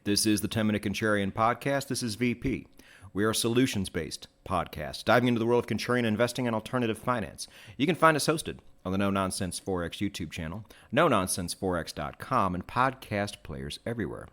This is the 10-Minute Contrarian Podcast. This is VP. We are a solutions-based podcast, diving into the world of contrarian investing and alternative finance. You can find us hosted on the No Nonsense Forex YouTube channel, NoNonsenseForex.com, and podcast players everywhere.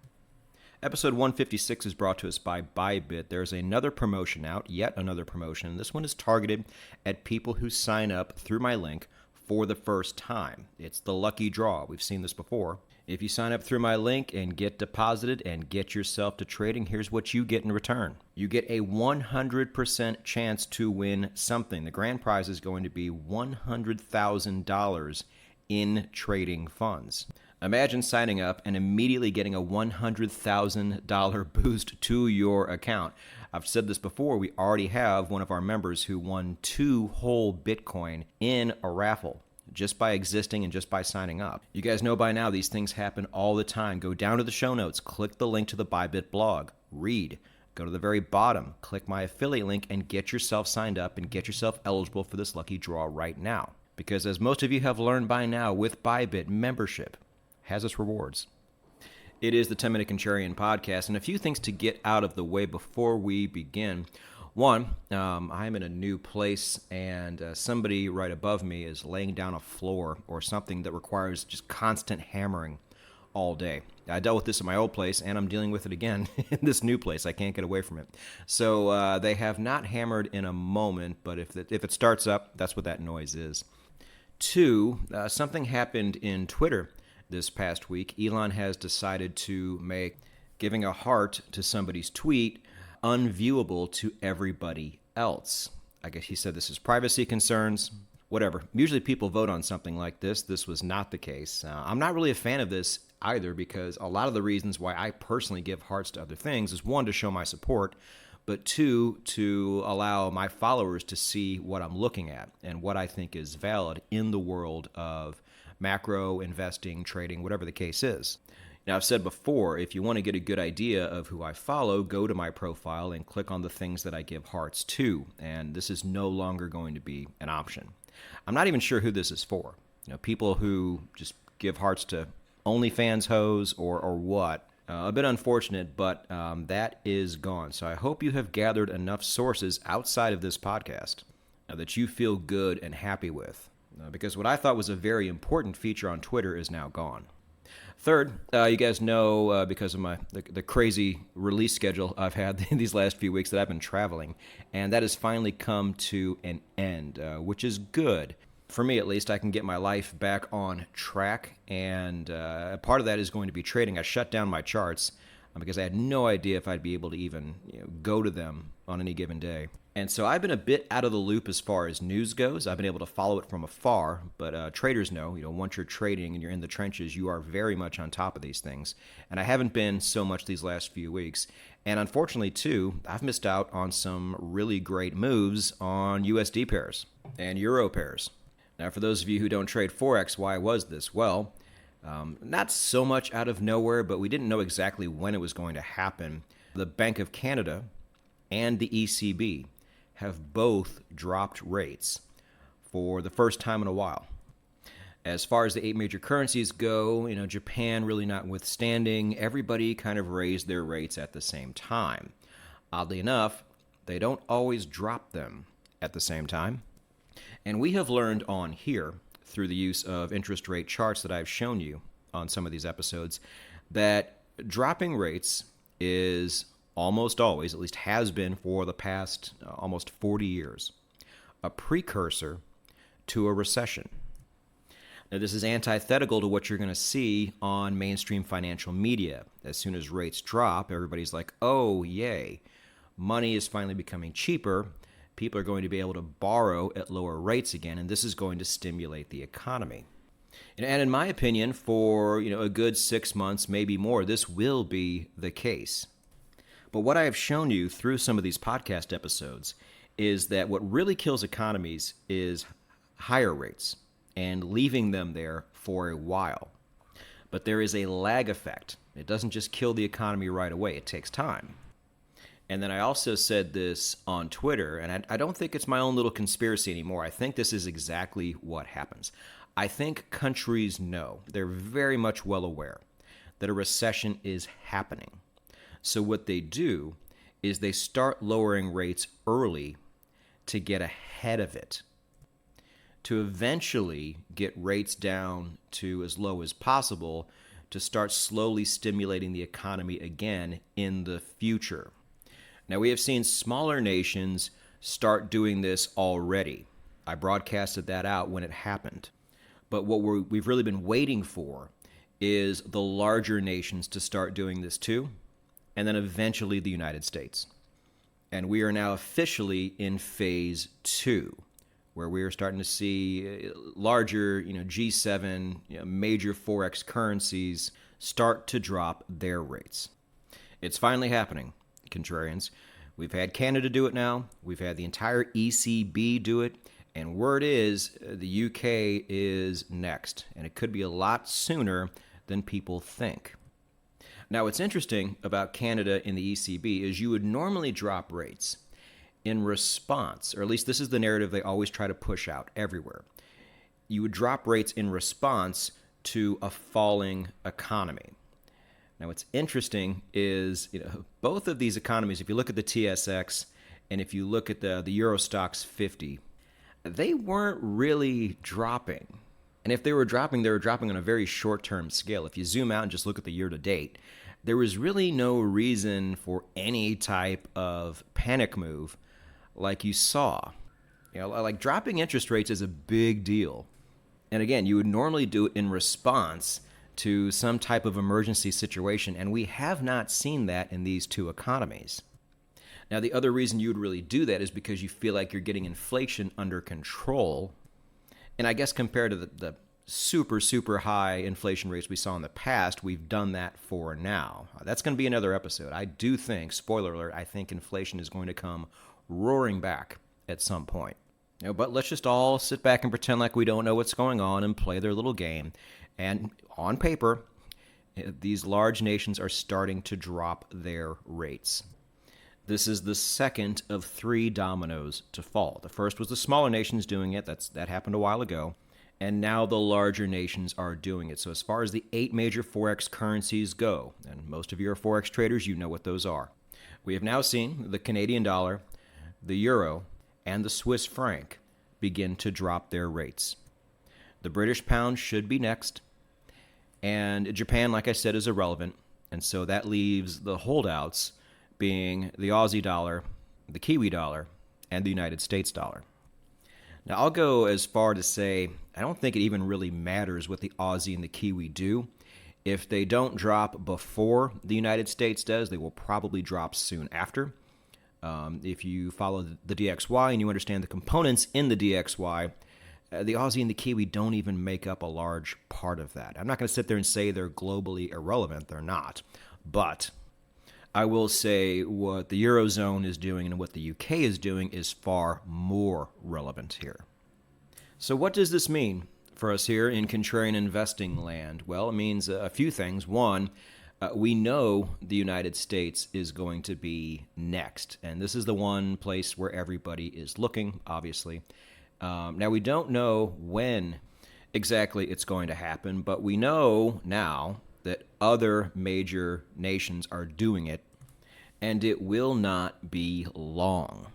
Episode 156 is brought to us by Bybit. There's another promotion out, yet another promotion. This one is targeted at people who sign up through my link for the first time. It's the lucky draw. We've seen this before. If you sign up through my link and get deposited and get yourself to trading, here's what you get in return. You get a 100% chance to win something. The grand prize is going to be $100,000 in trading funds. Imagine signing up and immediately getting a $100,000 boost to your account. I've said this before, we already have one of our members who won 2 whole Bitcoin in a raffle just by existing and just by signing up. You guys know by now these things happen all the time. Go down to the show notes, click the link to the Bybit blog, read. Go to the very bottom, click my affiliate link, and get yourself signed up and get yourself eligible for this lucky draw right now. Because as most of you have learned by now, with Bybit, membership has its rewards. It is the 10-Minute Contrarian Podcast, and a few things to get out of the way before we begin. One, I'm in a new place, and somebody right above me is laying down a floor or something that requires just constant hammering all day. I dealt with this in my old place, and I'm dealing with it again in this new place. I can't get away from it. So they have not hammered in a moment, but if it starts up, that's what that noise is. Two, something happened in Twitter this past week. Elon has decided to make giving a heart to somebody's tweet unviewable to everybody else. I guess he said this is privacy concerns, whatever. Usually people vote on something like this. This was not the case. I'm not really a fan of this either because a lot of the reasons why I personally give hearts to other things is one, to show my support, but two, to allow my followers to see what I'm looking at and what I think is valid in the world of macro investing, trading, whatever the case is. Now, I've said before, if you want to get a good idea of who I follow, go to my profile and click on the things that I give hearts to, and this is no longer going to be an option. I'm not even sure who this is for. People who just give hearts to OnlyFans hoes or what. A bit unfortunate, but that is gone. So I hope you have gathered enough sources outside of this podcast that you feel good and happy with, because what I thought was a very important feature on Twitter is now gone. Third, you guys know because of the crazy release schedule I've had these last few weeks that I've been traveling, and that has finally come to an end, which is good. For me, at least, I can get my life back on track, and part of that is going to be trading. I shut down my charts because I had no idea if I'd be able to even go to them on any given day. And so I've been a bit out of the loop as far as news goes. I've been able to follow it from afar, but traders know, once you're trading and you're in the trenches, you are very much on top of these things. And I haven't been so much these last few weeks. And unfortunately, too, I've missed out on some really great moves on USD pairs and Euro pairs. Now, for those of you who don't trade Forex, why was this? Well, not so much out of nowhere, but we didn't know exactly when it was going to happen. The Bank of Canada and the ECB have both dropped rates for the first time in a while. As far as the 8 major currencies go, Japan really notwithstanding, everybody kind of raised their rates at the same time. Oddly enough, they don't always drop them at the same time. And we have learned on here, through the use of interest rate charts that I've shown you on some of these episodes, that dropping rates is almost always, at least has been for the past almost 40 years, a precursor to a recession. Now, this is antithetical to what you're going to see on mainstream financial media. As soon as rates drop, everybody's like, oh, yay, money is finally becoming cheaper. People are going to be able to borrow at lower rates again, and this is going to stimulate the economy. And in my opinion, for a good 6 months, maybe more, this will be the case. But what I have shown you through some of these podcast episodes is that what really kills economies is higher rates and leaving them there for a while. But there is a lag effect. It doesn't just kill the economy right away. It takes time. And then I also said this on Twitter, and I don't think it's my own little conspiracy anymore. I think this is exactly what happens. I think countries know, they're very much well aware, that a recession is happening. So what they do is they start lowering rates early to get ahead of it, to eventually get rates down to as low as possible to start slowly stimulating the economy again in the future. Now, we have seen smaller nations start doing this already. I broadcasted that out when it happened. But what we've really been waiting for is the larger nations to start doing this too, and then eventually the United States. And we are now officially in phase 2, where we are starting to see larger, G7, major Forex currencies start to drop their rates. It's finally happening, contrarians. We've had Canada do it now. We've had the entire ECB do it. And word is the UK is next. And it could be a lot sooner than people think. Now, what's interesting about Canada in the ECB is you would normally drop rates in response, or at least this is the narrative they always try to push out everywhere. You would drop rates in response to a falling economy. Now, what's interesting is, both of these economies, if you look at the TSX and if you look at the Eurostoxx 50, they weren't really dropping. And if they were dropping on a very short-term scale. If you zoom out and just look at the year-to-date, there was really no reason for any type of panic move like you saw. Like dropping interest rates is a big deal. And again, you would normally do it in response to some type of emergency situation, and we have not seen that in these two economies. Now, the other reason you would really do that is because you feel like you're getting inflation under control. And I guess compared to the super, super high inflation rates we saw in the past, we've done that for now. That's going to be another episode. I do think, spoiler alert, I think inflation is going to come roaring back at some point. But let's just all sit back and pretend like we don't know what's going on and play their little game. And on paper, these large nations are starting to drop their rates. This is the second of 3 dominoes to fall. The first was the smaller nations doing it. That happened a while ago. And now the larger nations are doing it. So as far as the 8 major Forex currencies go, and most of you are Forex traders, you know what those are. We have now seen the Canadian dollar, the euro, and the Swiss franc begin to drop their rates. The British pound should be next. And Japan, like I said, is irrelevant. And so that leaves the holdouts being the Aussie dollar, the Kiwi dollar, and the United States dollar. Now, I'll go as far to say I don't think it even really matters what the Aussie and the Kiwi do. If they don't drop before the United States does, they will probably drop soon after. If you follow the DXY and you understand the components in the DXY, the Aussie and the Kiwi don't even make up a large part of that. I'm not going to sit there and say they're globally irrelevant. They're not. But I will say what the Eurozone is doing and what the UK is doing is far more relevant here. So what does this mean for us here in contrarian investing land? Well, it means a few things. One, we know the United States is going to be next. And this is the one place where everybody is looking, obviously. Now, we don't know when exactly it's going to happen, but we know now that other major nations are doing it, and it will not be long.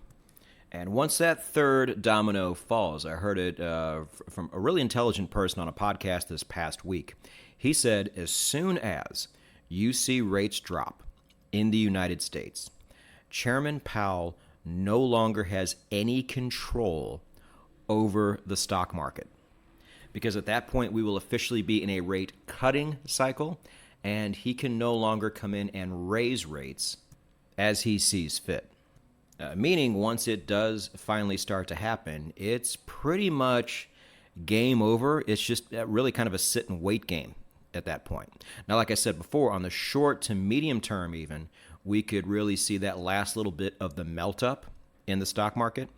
And once that third domino falls, I heard it from a really intelligent person on a podcast this past week. He said, as soon as you see rates drop in the United States, Chairman Powell no longer has any control over the stock market. Because at that point, we will officially be in a rate cutting cycle, and he can no longer come in and raise rates as he sees fit. Meaning, once it does finally start to happen, it's pretty much game over. It's just really kind of a sit and wait game at that point. Now, like I said before, on the short to medium term even, we could really see that last little bit of the melt up in the stock market.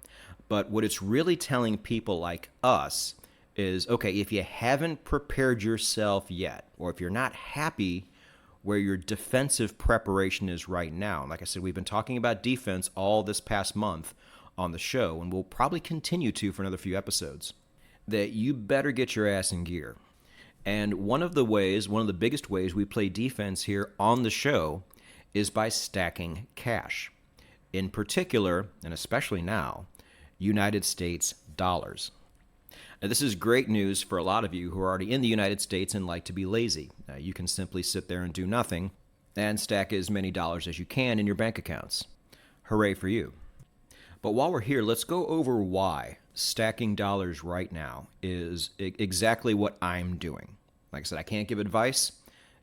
But what it's really telling people like us is, okay, if you haven't prepared yourself yet, or if you're not happy where your defensive preparation is right now. And like I said, we've been talking about defense all this past month on the show, and we'll probably continue to for another few episodes, that you better get your ass in gear. And one of the biggest ways we play defense here on the show is by stacking cash. In particular, and especially now, United States dollars. Now, this is great news for a lot of you who are already in the United States and like to be lazy. You can simply sit there and do nothing and stack as many dollars as you can in your bank accounts. Hooray for you. But while we're here, let's go over why stacking dollars right now is exactly what I'm doing. Like I said, I can't give advice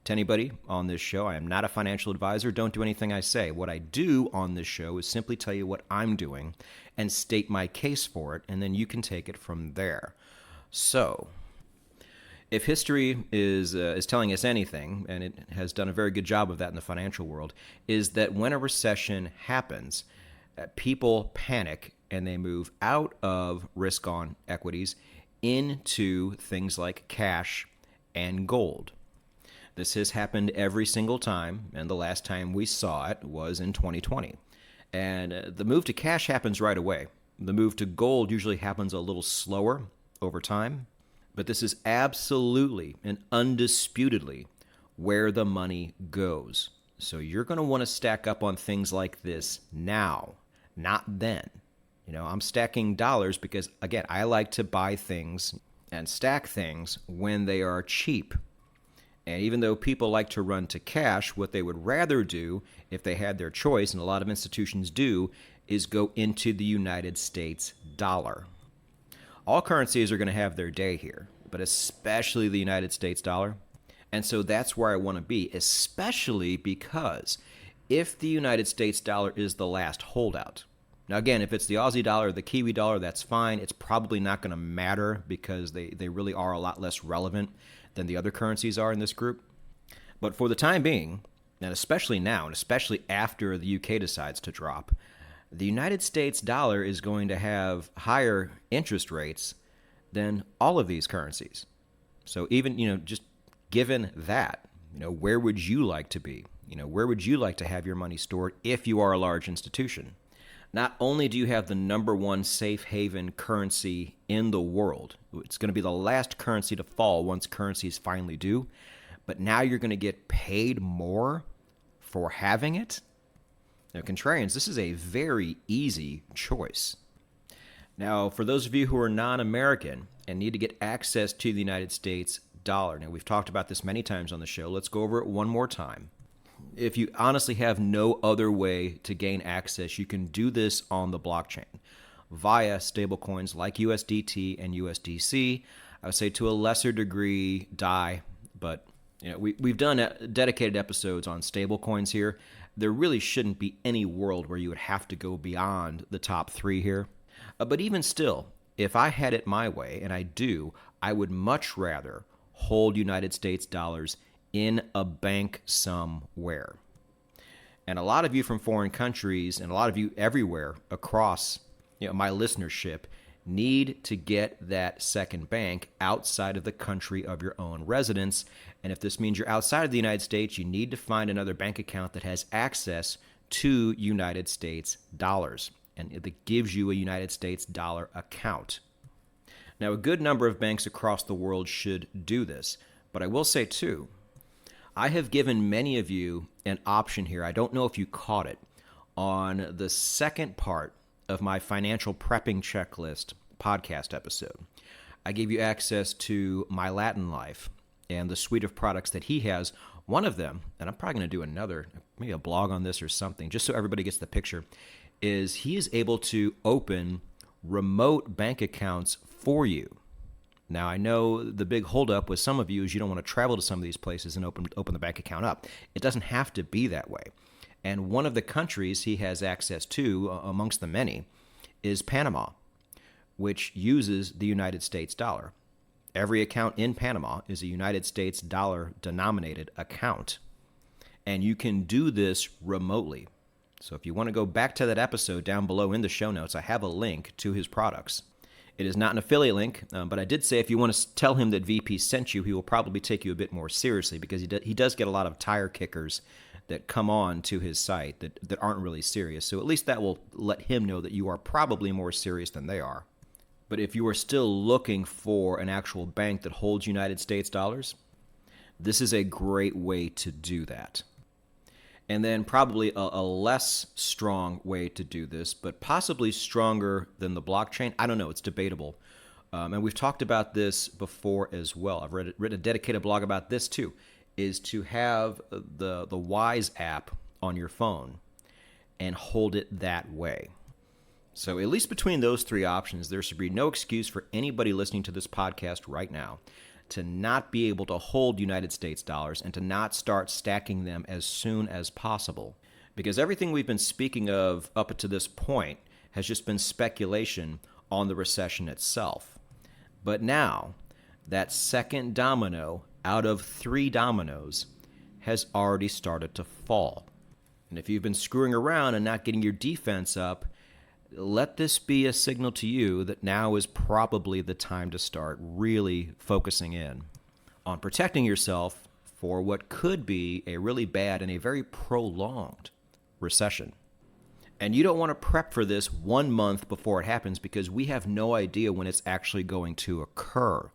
to anybody on this show. I am not a financial advisor. Don't do anything I say. What I do on this show is simply tell you what I'm doing and state my case for it, and then you can take it from there. So, if history is telling us anything, and it has done a very good job of that in the financial world, is that when a recession happens, people panic and they move out of risk-on equities into things like cash and gold. This has happened every single time, and the last time we saw it was in 2020. And the move to cash happens right away. The move to gold usually happens a little slower over time, but this is absolutely and undisputedly where the money goes. So you're going to want to stack up on things like this now, not then. I'm stacking dollars because, again, I like to buy things and stack things when they are cheap. And even though people like to run to cash, what they would rather do, if they had their choice, and a lot of institutions do, is go into the United States dollar. All currencies are going to have their day here, but especially the United States dollar. And so that's where I want to be, especially because if the United States dollar is the last holdout. Now, again, if it's the Aussie dollar or the Kiwi dollar, that's fine. It's probably not going to matter because they really are a lot less relevant than the other currencies are in this group. But for the time being, and especially now, and especially after the UK decides to drop, the United States dollar is going to have higher interest rates than all of these currencies. So even, just given that, where would you like to be? Where would you like to have your money stored if you are a large institution? Not only do you have the number one safe haven currency in the world, it's going to be the last currency to fall once currencies finally do, but now you're going to get paid more for having it? Now, contrarians, this is a very easy choice. Now, for those of you who are non-American and need to get access to the United States dollar, now we've talked about this many times on the show, let's go over it one more time. If you honestly have no other way to gain access, you can do this on the blockchain via stablecoins like USDT and USDC. I would say to a lesser degree DAI, but we've done dedicated episodes on stablecoins here. There really shouldn't be any world where you would have to go beyond the top three here. But even still, if I had it my way, and I do, I would much rather hold United States dollars in a bank somewhere. And a lot of you from foreign countries and a lot of you everywhere across my listenership need to get that second bank outside of the country of your own residence. And if this means you're outside of the United States, you need to find another bank account that has access to United States dollars and that gives you a United States dollar account. Now, a good number of banks across the world should do this, but I will say too, I have given many of you an option here. I don't know if you caught it on the second part of my financial prepping checklist podcast episode. I gave you access to My Latin Life and the suite of products that he has. One of them, and I'm probably going to do another, maybe a blog on this or something, just so everybody gets the picture, is he is able to open remote bank accounts for you. Now, I know the big holdup with some of you is you don't want to travel to some of these places and open the bank account up. It doesn't have to be that way. And one of the countries he has access to, amongst the many, is Panama, which uses the United States dollar. Every account in Panama is a United States dollar denominated account. And you can do this remotely. So if you want to go back to that episode down below in the show notes, I have a link to his products. It is not an affiliate link, but I did say if you want to tell him that VP sent you, he will probably take you a bit more seriously because he does get a lot of tire kickers that come on to his site that aren't really serious. So at least that will let him know that you are probably more serious than they are. But if you are still looking for an actual bank that holds United States dollars, this is a great way to do that. And then probably a less strong way to do this, but possibly stronger than the blockchain. I don't know. It's debatable. And we've talked about this before as well. I've written a dedicated blog about this too, is to have the Wise app on your phone and hold it that way. So at least between those three options, there should be no excuse for anybody listening to this podcast right now to not be able to hold United States dollars and to not start stacking them as soon as possible. Because everything we've been speaking of up to this point has just been speculation on the recession itself. But now, that second domino out of 3 dominoes has already started to fall. And if you've been screwing around and not getting your defense up, let this be a signal to you that now is probably the time to start really focusing in on protecting yourself for what could be a really bad and a very prolonged recession. And you don't want to prep for this 1 month before it happens because we have no idea when it's actually going to occur.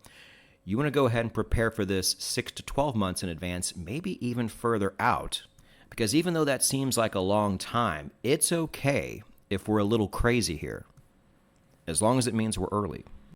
You want to go ahead and prepare for this 6 to 12 months in advance, maybe even further out. Because even though that seems like a long time, it's okay if we're a little crazy here, as long as it means we're early.